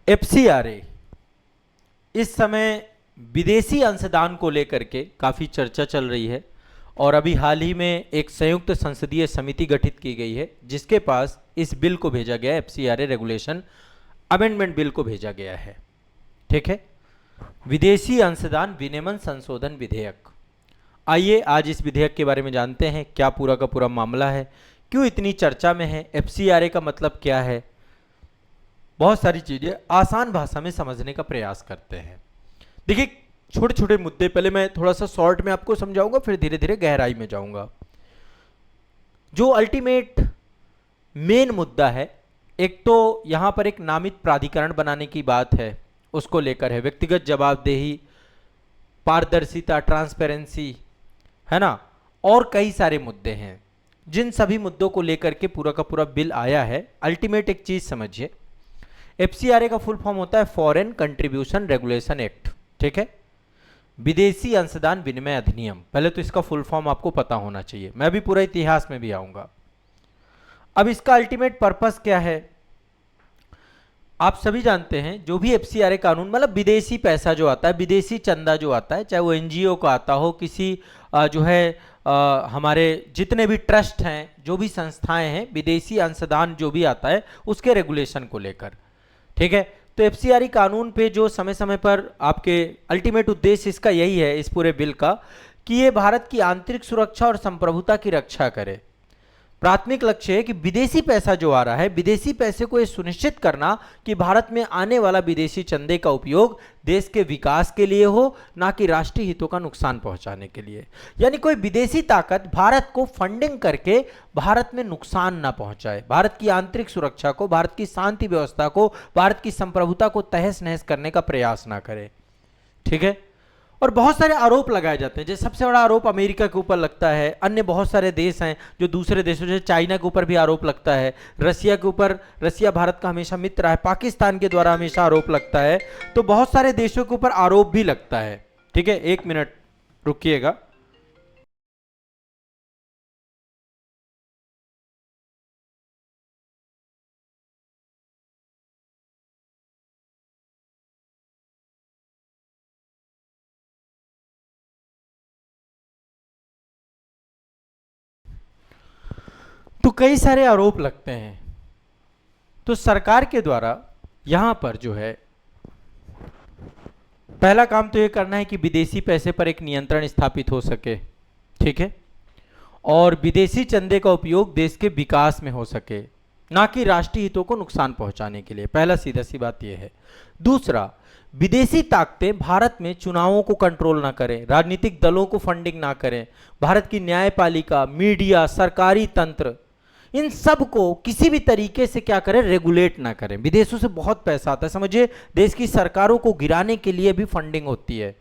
FCRA इस समय विदेशी अंशदान को लेकर के काफ़ी चर्चा चल रही है और अभी हाल ही में एक संयुक्त संसदीय समिति गठित की गई है जिसके पास इस बिल को भेजा गया है, एफसीआरए रेगुलेशन अमेंडमेंट बिल को भेजा गया है। ठीक है, विदेशी अंशदान विनियमन संशोधन विधेयक। आइए आज इस विधेयक के बारे में जानते हैं, क्या पूरा का पूरा मामला है, क्यों इतनी चर्चा में है, एफसीआरए का मतलब क्या है। बहुत सारी चीज़ें आसान भाषा में समझने का प्रयास करते हैं। देखिए, छोटे छोटे मुद्दे पहले मैं थोड़ा सा शॉर्ट में आपको समझाऊंगा, फिर धीरे धीरे गहराई में जाऊंगा। जो अल्टीमेट मेन मुद्दा है, एक तो यहां पर एक नामित प्राधिकरण बनाने की बात है, उसको लेकर है। व्यक्तिगत जवाबदेही, पारदर्शिता, ट्रांसपेरेंसी, है ना, और कई सारे मुद्दे हैं। जिन सभी मुद्दों को लेकर के पूरा का पूरा बिल आया है। अल्टीमेट एक चीज समझिए, एफसीआरए का फुल फॉर्म होता है फॉरेन कंट्रीब्यूशन रेगुलेशन एक्ट। ठीक है, विदेशी अंशदान विनिमय अधिनियम। पहले तो इसका फुल फॉर्म आपको पता होना चाहिए, मैं भी पूरा इतिहास में भी आऊंगा। अब इसका अल्टीमेट पर्पस क्या है, आप सभी जानते हैं। जो भी एफसीआरए कानून, मतलब विदेशी पैसा जो आता है, विदेशी चंदा जो आता है, चाहे वो एनजीओ का आता हो, किसी जो है हमारे जितने भी ट्रस्ट हैं, जो भी संस्थाएं हैं, विदेशी अंशदान जो भी आता है उसके रेगुलेशन को लेकर। ठीक है, तो एफसीआरए कानून पे जो समय समय पर आपके अल्टीमेट उद्देश्य इसका यही है, इस पूरे बिल का, कि ये भारत की आंतरिक सुरक्षा और संप्रभुता की रक्षा करे। प्राथमिक लक्ष्य है कि विदेशी पैसा जो आ रहा है, विदेशी पैसे को ये सुनिश्चित करना कि भारत में आने वाला विदेशी चंदे का उपयोग देश के विकास के लिए हो, ना कि राष्ट्रीय हितों का नुकसान पहुंचाने के लिए। यानी कोई विदेशी ताकत भारत को फंडिंग करके भारत में नुकसान ना पहुंचाए, भारत की आंतरिक सुरक्षा को, भारत की शांति व्यवस्था को, भारत की संप्रभुता को तहस नहस करने का प्रयास ना करे। ठीक है, और बहुत सारे आरोप लगाए जाते हैं। जैसे सबसे बड़ा आरोप अमेरिका के ऊपर लगता है, अन्य बहुत सारे देश हैं जो दूसरे देशों, जैसे चाइना के ऊपर भी आरोप लगता है, रसिया के ऊपर, रसिया भारत का हमेशा मित्र है, पाकिस्तान के द्वारा हमेशा आरोप लगता है, तो बहुत सारे देशों के ऊपर आरोप भी लगता है। ठीक है, एक मिनट रुकिएगा। तो कई सारे आरोप लगते हैं, तो सरकार के द्वारा यहां पर जो है पहला काम तो ये करना है कि विदेशी पैसे पर एक नियंत्रण स्थापित हो सके। ठीक है, और विदेशी चंदे का उपयोग देश के विकास में हो सके, ना कि राष्ट्रीय हितों को नुकसान पहुंचाने के लिए। पहला सीधा सी बात यह है। दूसरा, विदेशी ताकतें भारत में चुनावों को कंट्रोल ना करें, राजनीतिक दलों को फंडिंग ना करें, भारत की न्यायपालिका, मीडिया, सरकारी तंत्र, इन सब को किसी भी तरीके से क्या करें, रेगुलेट ना करें। विदेशों से बहुत पैसा आता है, समझिए देश की सरकारों को गिराने के लिए भी फंडिंग होती है।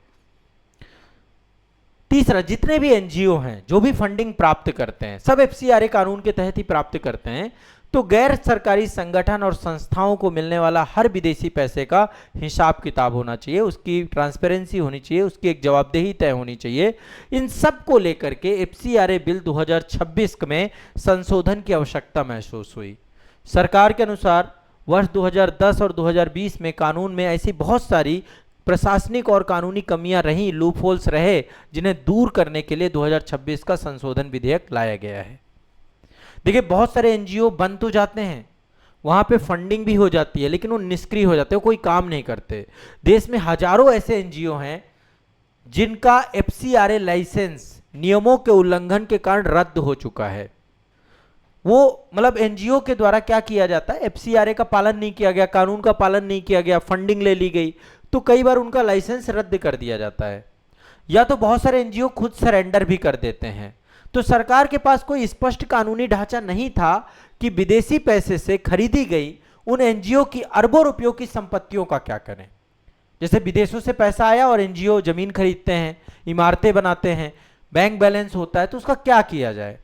तीसरा, जितने भी एनजीओ हैं जो भी फंडिंग प्राप्त करते हैं, सब एफसीआरए कानून के तहत ही प्राप्त करते हैं, तो गैर सरकारी संगठन और संस्थाओं को मिलने वाला हर विदेशी पैसे का हिसाब किताब होना चाहिए, उसकी ट्रांसपेरेंसी होनी चाहिए, उसकी एक जवाबदेही तय होनी चाहिए। इन सब को लेकर के एफसीआरए बिल 2026 में संशोधन की आवश्यकता महसूस हुई। सरकार के अनुसार वर्ष 2010 और 2020 में कानून में ऐसी बहुत सारी प्रशासनिक और कानूनी कमियां रही, लूपहोल्स रहे, जिन्हें दूर करने के लिए 2026 का संशोधन विधेयक लाया गया है। देखिए, बहुत सारे एनजीओ बंद तो जाते हैं, वहां पे फंडिंग भी हो जाती है, लेकिन वो निष्क्रिय हो जाते हैं, कोई काम नहीं करते। देश में हजारों ऐसे एनजीओ हैं जिनका एफसीआरए लाइसेंस नियमों के उल्लंघन के कारण रद्द हो चुका है। वो मतलब एनजीओ के द्वारा क्या किया जाता है, एफसीआरए का पालन नहीं किया गया, कानून का पालन नहीं किया गया, फंडिंग ले ली गई, तो कई बार उनका लाइसेंस रद्द कर दिया जाता है, या तो बहुत सारे एनजीओ खुद सरेंडर भी कर देते हैं। तो सरकार के पास कोई स्पष्ट कानूनी ढांचा नहीं था कि विदेशी पैसे से खरीदी गई उन एनजीओ की अरबों रुपयों की संपत्तियों का क्या करें। जैसे विदेशों से पैसा आया और एनजीओ जमीन खरीदते हैं, इमारतें बनाते हैं, बैंक बैलेंस होता है, तो उसका क्या किया जाए।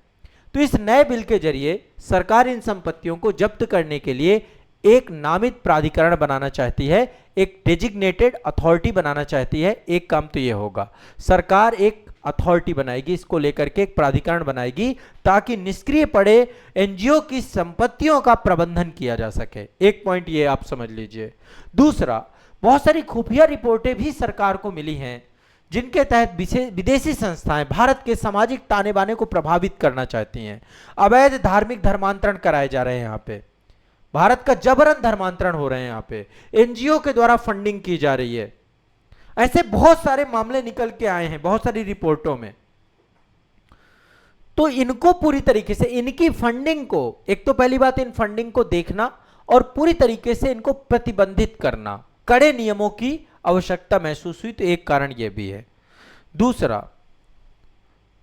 तो इस नए बिल के जरिए सरकार इन संपत्तियों को जब्त करने के लिए एक नामित प्राधिकरण बनाना चाहती है, एक डेजिग्नेटेड अथॉरिटी बनाना चाहती है। एक काम तो यह होगा, सरकार एक अथॉरिटी बनाएगी, इसको लेकर के एक प्राधिकरण बनाएगी ताकि निष्क्रिय पड़े एनजीओ की संपत्तियों का प्रबंधन किया जा सके। एक पॉइंट ये आप समझ लीजिए। दूसरा, बहुत सारी खुफिया रिपोर्टें भी सरकार को मिली हैं जिनके तहत विदेशी संस्थाएं भारत के सामाजिक ताने बाने को प्रभावित करना चाहती हैं। अवैध धार्मिक धर्मांतरण कराए जा रहे हैं, यहाँ पे भारत का जबरन धर्मांतरण हो रहे हैं, यहाँ पे एनजीओ के द्वारा फंडिंग की जा रही है। ऐसे बहुत सारे मामले निकल के आए हैं बहुत सारी रिपोर्टों में। तो इनको पूरी तरीके से इनकी फंडिंग को, एक तो पहली बात इन फंडिंग को देखना और पूरी तरीके से इनको प्रतिबंधित करना, कड़े नियमों की आवश्यकता महसूस हुई, तो एक कारण यह भी है। दूसरा,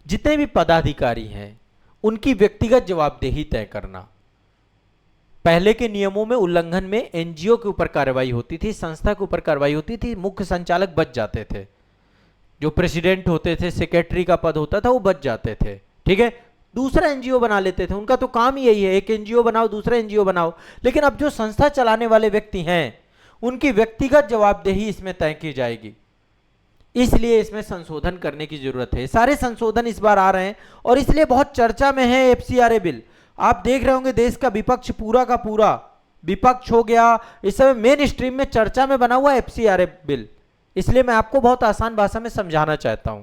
जितने भी पदाधिकारी हैं उनकी व्यक्तिगत जवाबदेही तय करना। पहले के नियमों में उल्लंघन में एनजीओ के ऊपर कार्रवाई होती थी, संस्था के ऊपर कार्रवाई होती थी, मुख्य संचालक बच जाते थे, जो प्रेसिडेंट होते थे, सेक्रेटरी का पद होता था, वो बच जाते थे। ठीक है, दूसरा एनजीओ बना लेते थे, उनका तो काम ही यही है, एक एनजीओ बनाओ दूसरा एनजीओ बनाओ। लेकिन अब जो संस्था चलाने वाले व्यक्ति हैं उनकी व्यक्तिगत जवाबदेही इसमें तय की जाएगी, इसलिए इसमें संशोधन करने की जरूरत है। सारे संशोधन इस बार आ रहे हैं और इसलिए बहुत चर्चा में है एफसीआरए बिल। आप देख रहे होंगे देश का विपक्ष पूरा का पूरा विपक्ष हो गया, इस समय मेन स्ट्रीम में चर्चा में बना हुआ एफसीआरए बिल। इसलिए मैं आपको बहुत आसान भाषा में समझाना चाहता हूं।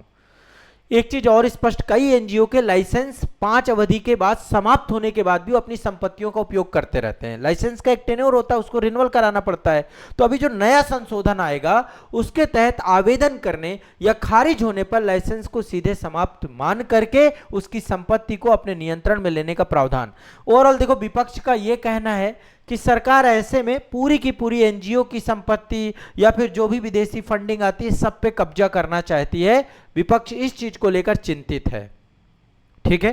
एक चीज और स्पष्ट, कई एनजीओ के लाइसेंस 5 अवधि के बाद समाप्त होने के बाद भी वो अपनी संपत्तियों का उपयोग करते रहते हैं। लाइसेंस का एक टेन्योर होता है, उसको रिन्यूअल कराना पड़ता है। तो अभी जो नया संशोधन आएगा उसके तहत आवेदन करने या खारिज होने पर लाइसेंस को सीधे समाप्त मान करके उसकी संपत्ति को अपने नियंत्रण में लेने का प्रावधान। ओवरऑल देखो, विपक्ष का यह कहना है कि सरकार ऐसे में पूरी की पूरी एनजीओ की संपत्ति या फिर जो भी विदेशी फंडिंग आती है सब पे कब्जा करना चाहती है। विपक्ष इस चीज को लेकर चिंतित है। ठीक है,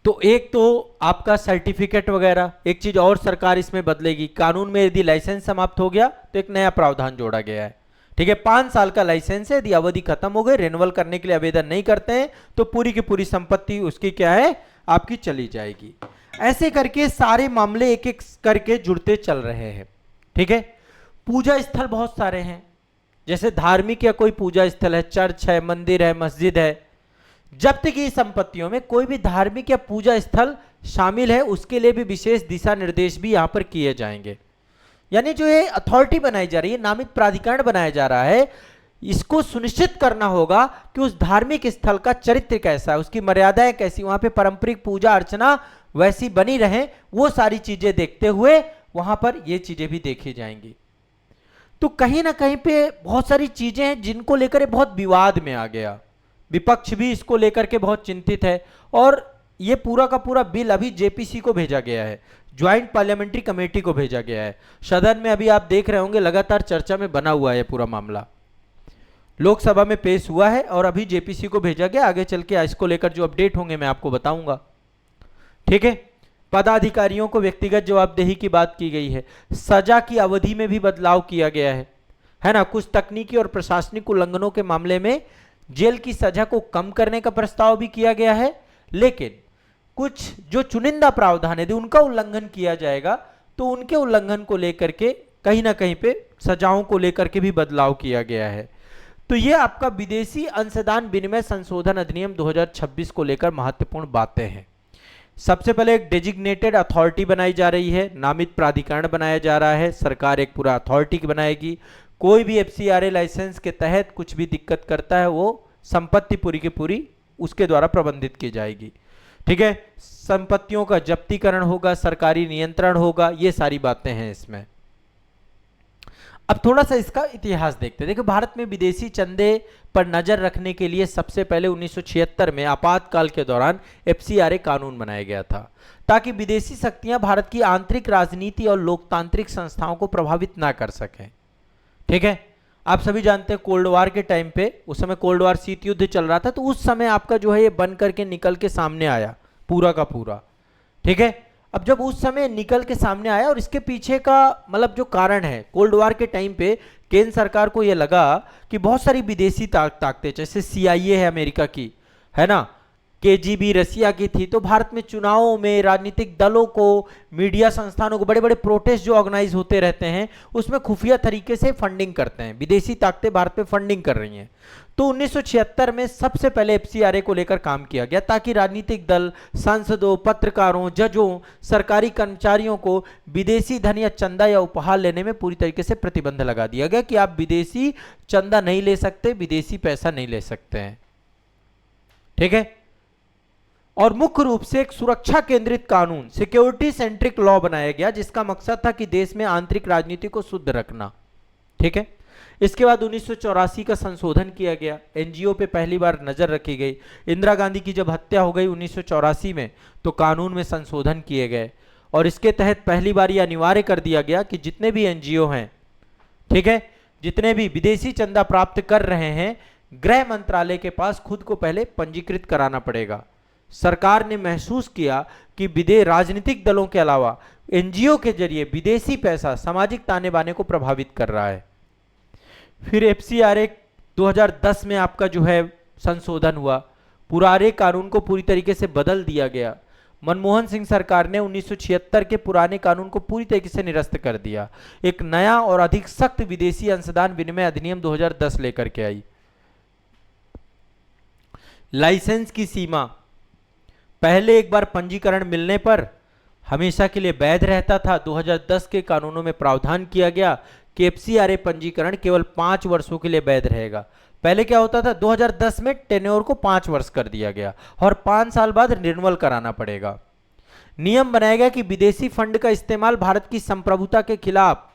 तो एक तो आपका सर्टिफिकेट वगैरह, एक चीज और सरकार इसमें बदलेगी। कानून में यदि लाइसेंस समाप्त हो गया तो एक नया प्रावधान जोड़ा गया है। ठीक है, 5 साल का लाइसेंस है, यदि अवधि खत्म हो गई, रिन्यूअल करने के लिए आवेदन नहीं करते हैं तो पूरी की पूरी संपत्ति उसकी क्या है, आपकी चली जाएगी। ऐसे करके सारे मामले एक एक करके जुड़ते चल रहे हैं। ठीक है, पूजा स्थल बहुत सारे हैं, जैसे धार्मिक या कोई पूजा स्थल है, चर्च है, मंदिर है, मस्जिद है, जब्त की संपत्तियों में कोई भी धार्मिक या पूजा स्थल शामिल है उसके लिए भी विशेष दिशा निर्देश भी यहां पर किए जाएंगे। यानी जो ये अथॉरिटी बनाई जा रही है, नामित प्राधिकरण बनाया जा रहा है, इसको सुनिश्चित करना होगा कि उस धार्मिक स्थल का चरित्र कैसा है, उसकी मर्यादाएं कैसी, वहां पे पारंपरिक पूजा अर्चना वैसी बनी रहे, वो सारी चीजें देखते हुए वहां पर ये चीजें भी देखी जाएंगी। तो कहीं ना कहीं पे बहुत सारी चीजें हैं जिनको लेकर बहुत विवाद में आ गया। विपक्ष भी इसको लेकर के बहुत चिंतित है और ये पूरा का पूरा बिल अभी जेपीसी को भेजा गया है, ज्वाइंट पार्लियामेंट्री कमेटी को भेजा गया है। सदन में अभी आप देख रहे होंगे लगातार चर्चा में बना हुआ है पूरा मामला, लोकसभा में पेश हुआ है और अभी जेपीसी को भेजा गया। आगे चल के इसको लेकर जो अपडेट होंगे मैं आपको बताऊंगा। ठीक है, पदाधिकारियों को व्यक्तिगत जवाबदेही की बात की गई है। सजा की अवधि में भी बदलाव किया गया है ना। कुछ तकनीकी और प्रशासनिक उल्लंघनों के मामले में जेल की सजा को कम करने का प्रस्ताव भी किया गया है, लेकिन कुछ जो चुनिंदा प्रावधान है उनका उल्लंघन किया जाएगा तो उनके उल्लंघन को लेकर के कहीं ना कहीं पे सजाओं को लेकर के भी बदलाव किया गया है। तो ये आपका विदेशी अंशदान विनिमय संशोधन अधिनियम 2026 को लेकर महत्वपूर्ण बातें हैं। सबसे पहले एक डेजिग्नेटेड अथॉरिटी बनाई जा रही है, नामित प्राधिकरण बनाया जा रहा है, सरकार एक पूरा अथॉरिटी बनाएगी। कोई भी एफसीआरए लाइसेंस के तहत कुछ भी दिक्कत करता है वो संपत्ति पूरी की पूरी उसके द्वारा प्रबंधित की जाएगी। ठीक है, संपत्तियों का जब्तीकरण होगा, सरकारी नियंत्रण होगा, ये सारी बातें हैं इसमें। अब थोड़ा सा इसका इतिहास देखते हैं। देखो, भारत में विदेशी चंदे पर नजर रखने के लिए सबसे पहले 1976 में आपातकाल के दौरान एफसीआरए कानून बनाया गया था ताकि विदेशी शक्तियां भारत की आंतरिक राजनीति और लोकतांत्रिक संस्थाओं को प्रभावित ना कर सकें। ठीक है, आप सभी जानते हैं कोल्ड वार के टाइम पे, उस समय कोल्ड वार शीत युद्ध चल रहा था, तो उस समय आपका जो है ये बन करके निकल के सामने आया पूरा का पूरा। ठीक है, अब जब उस समय निकल के सामने आया और इसके पीछे का मतलब जो कारण है, कोल्ड वार के टाइम पे केंद्र सरकार को यह लगा कि बहुत सारी विदेशी ताकतें जैसे CIA है अमेरिका की, है ना, केजीबी रसिया की थी। तो भारत में चुनावों में राजनीतिक दलों को, मीडिया संस्थानों को, बड़े बड़े प्रोटेस्ट जो ऑर्गेनाइज होते रहते हैं उसमें खुफिया तरीके से फंडिंग करते हैं। विदेशी ताकतें भारत में फंडिंग कर रही हैं। तो 1976 में सबसे पहले एफसीआरए को लेकर काम किया गया ताकि राजनीतिक दल, सांसदों, पत्रकारों, जजों, सरकारी कर्मचारियों को विदेशी धन या चंदा या उपहार लेने में पूरी तरीके से प्रतिबंध लगा दिया गया कि आप विदेशी चंदा नहीं ले सकते, विदेशी पैसा नहीं ले सकते हैं। ठीक है। और मुख्य रूप से एक सुरक्षा केंद्रित कानून, सिक्योरिटी सेंट्रिक लॉ बनाया गया जिसका मकसद था कि देश में आंतरिक राजनीति को शुद्ध रखना। ठीक है। इसके बाद 1984 का संशोधन किया गया, एनजीओ पे पहली बार नजर रखी गई। इंदिरा गांधी की जब हत्या हो गई 1984 में तो कानून में संशोधन किए गए और इसके तहत पहली बार यह अनिवार्य कर दिया गया कि जितने भी एनजीओ हैं, ठीक है, जितने भी विदेशी चंदा प्राप्त कर रहे हैं, गृह मंत्रालय के पास खुद को पहले पंजीकृत कराना पड़ेगा। सरकार ने महसूस किया कि राजनीतिक दलों के अलावा एनजीओ के जरिए विदेशी पैसा सामाजिक ताने बाने को प्रभावित कर रहा है। फिर एफसीआरए 2010 में आपका जो है संशोधन हुआ, पुराने कानून को पूरी तरीके से बदल दिया गया। मनमोहन सिंह सरकार ने 1976 के पुराने कानून को पूरी तरीके से निरस्त कर दिया। एक नया और अधिक सख्त विदेशी अंशदान विनिमय अधिनियम 2010 लेकर के आई। लाइसेंस की सीमा पहले एक बार पंजीकरण मिलने पर हमेशा के लिए वैध रहता था। 2010 के कानूनों में प्रावधान किया गया कि एफसीआरए पंजीकरण केवल 5 वर्षों के लिए वैध रहेगा। पहले क्या होता था, 2010 में टेन्योर को 5 वर्ष कर दिया गया और 5 साल बाद रिन्यूअल कराना पड़ेगा। नियम बनाया गया कि विदेशी फंड का इस्तेमाल भारत की संप्रभुता के खिलाफ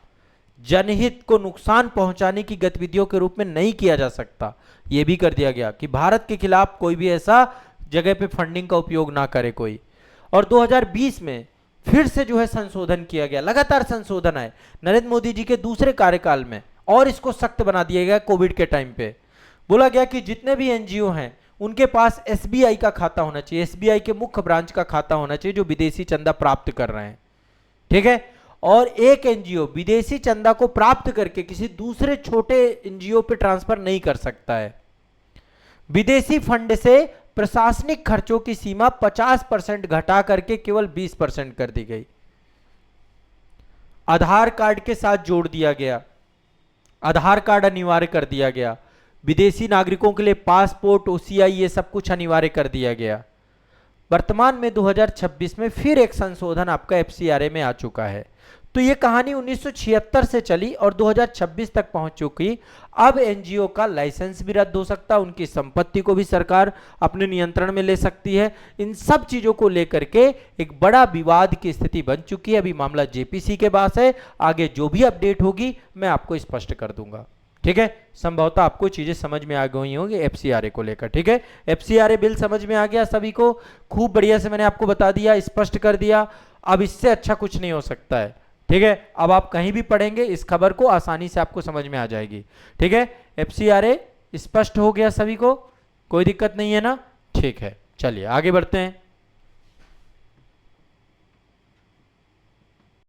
जनहित को नुकसान पहुंचाने की गतिविधियों के रूप में नहीं किया जा सकता। यह भी कर दिया गया कि भारत के खिलाफ कोई भी ऐसा जगह पे फंडिंग का उपयोग ना करे कोई। और 2020 में फिर से जो है संशोधन किया गया, लगातार संशोधन आए नरेंद्र मोदी जी के दूसरे कार्यकाल में, और इसको सख्त बना दिया गया। कोविड के टाइम पे बोला गया कि जितने भी एनजीओ हैं उनके पास एसबीआई का खाता होना चाहिए, एसबीआई के मुख्य ब्रांच का खाता होना चाहिए जो विदेशी चंदा प्राप्त कर रहे हैं। ठीक है। और एक एनजीओ विदेशी चंदा को प्राप्त करके किसी दूसरे छोटे एनजीओ पे ट्रांसफर नहीं कर सकता है। विदेशी फंड से प्रशासनिक खर्चों की सीमा 50% घटा करके केवल 20% कर दी गई। आधार कार्ड के साथ जोड़ दिया गया, आधार कार्ड अनिवार्य कर दिया गया। विदेशी नागरिकों के लिए पासपोर्ट, ओसीआई, ये सब कुछ अनिवार्य कर दिया गया। वर्तमान में 2026 में फिर एक संशोधन आपका एफसीआरए में आ चुका है। तो ये कहानी 1976 से चली और 2026 तक पहुंच चुकी। अब एनजीओ का लाइसेंस भी रद्द हो सकता है, उनकी संपत्ति को भी सरकार अपने नियंत्रण में ले सकती है। इन सब चीजों को लेकर के एक बड़ा विवाद की स्थिति बन चुकी है। अभी मामला जेपीसी के पास है, आगे जो भी अपडेट होगी मैं आपको स्पष्ट कर दूंगा। ठीक है। संभवतः आपको चीजें समझ में आ गई होंगी एफसीआरए को लेकर। ठीक है। एफसीआरए बिल समझ में आ गया सभी को, खूब बढ़िया से मैंने आपको बता दिया, स्पष्ट कर दिया। अब इससे अच्छा कुछ नहीं हो सकता है। ठीक है। अब आप कहीं भी पढ़ेंगे इस खबर को आसानी से आपको समझ में आ जाएगी। ठीक है। एफसीआरए स्पष्ट हो गया सभी को, कोई दिक्कत नहीं है ना। ठीक है, चलिए आगे बढ़ते हैं।